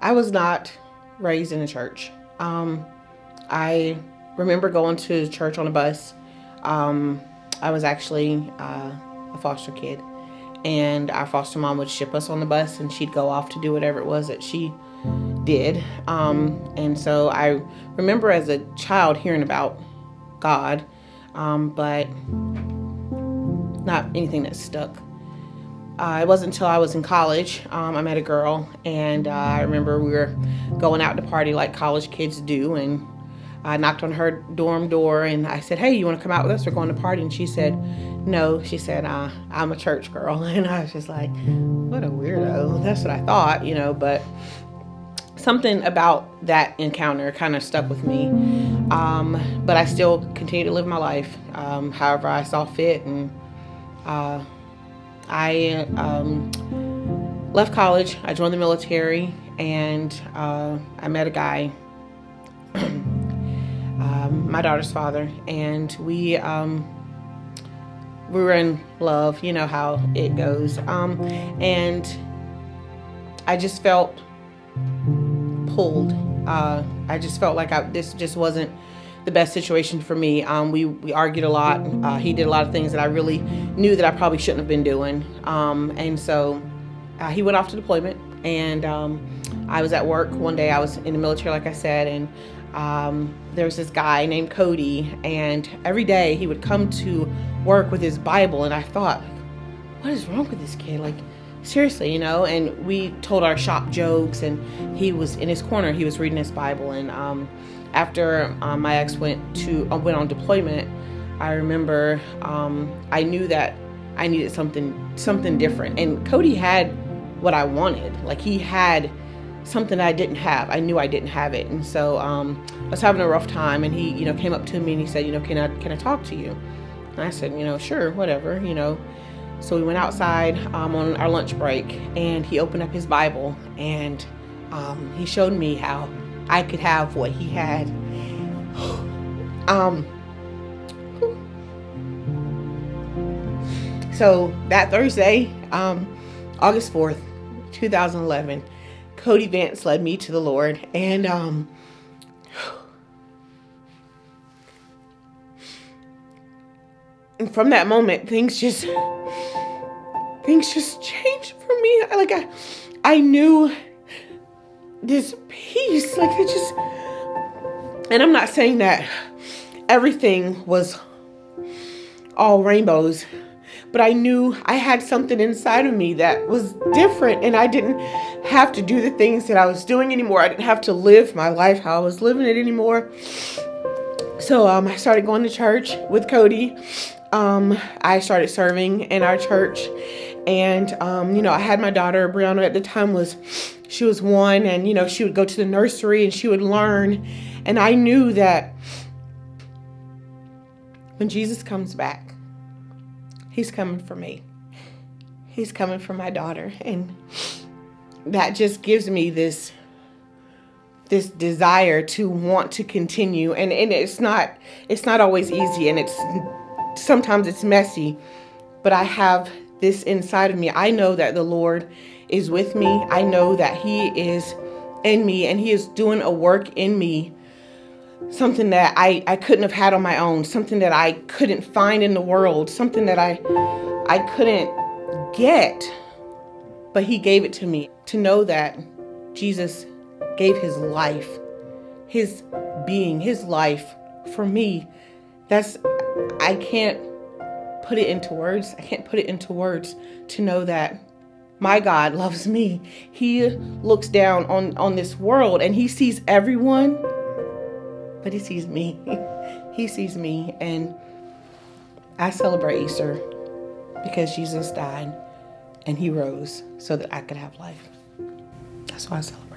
I was not raised in a church. I remember going to church on a bus. I was actually a foster kid, and our foster mom would ship us on the bus, and she'd go off to do whatever it was that she did. And so I remember as a child hearing about God, but not anything that stuck. It wasn't until I was in college, I met a girl, and I remember we were going out to party like college kids do, and I knocked on her dorm door, and I said, "Hey, you want to come out with us? We're going to party." And she said, "No." She said, "I'm a church girl." And I was just like, what a weirdo. That's what I thought, but something about that encounter kind of stuck with me. But I still continue to live my life however I saw fit, and I left college. I joined the military, and I met a guy, my daughter's father, and we were in love. You know how it goes. And I just felt pulled. I just felt like this just wasn't the best situation for me. We argued a lot. He did a lot of things that I really knew that I probably shouldn't have been doing. And so he went off to deployment, and I was at work one day. I was in the military, like I said, and there was this guy named Cody, and every day he would come to work with his Bible, and I thought, what is wrong with this kid? Like, seriously, and we told our shop jokes, and he was in his corner, he was reading his Bible. And after my ex went on deployment, I remember I knew that I needed something different, and Cody had what I wanted. Like, he had something I didn't have. I knew I didn't have it. And so I was having a rough time, and he came up to me and he said, can I talk to you? And I said, sure, whatever. So we went outside on our lunch break, and he opened up his Bible, and he showed me how I could have what he had. So that Thursday, August 4th, 2011, Cody Vance led me to the Lord, and from that moment, things just changed for me. I knew this peace, and I'm not saying that everything was all rainbows, but I knew I had something inside of me that was different, and I didn't have to do the things that I was doing anymore. I didn't have to live my life how I was living it anymore. So I started going to church with Cody. I started serving in our church, and I had my daughter Brianna at the time. She was 1, and she would go to the nursery and she would learn, and I knew that when Jesus comes back, he's coming for me. He's coming for my daughter, and that just gives me this desire to want to continue, and it's not always easy, and sometimes it's messy, but I have this inside of me. I know that the Lord is with me. I know that he is in me, and he is doing a work in me, something that I couldn't have had on my own, something that I couldn't find in the world, something that I couldn't get, but he gave it to me. To know that Jesus gave his life, his being, his life for me, I can't put it into words. I can't put it into words to know that my God loves me. He looks down on this world, and he sees everyone, but he sees me. He sees me, and I celebrate Easter because Jesus died and he rose so that I could have life. That's why I celebrate.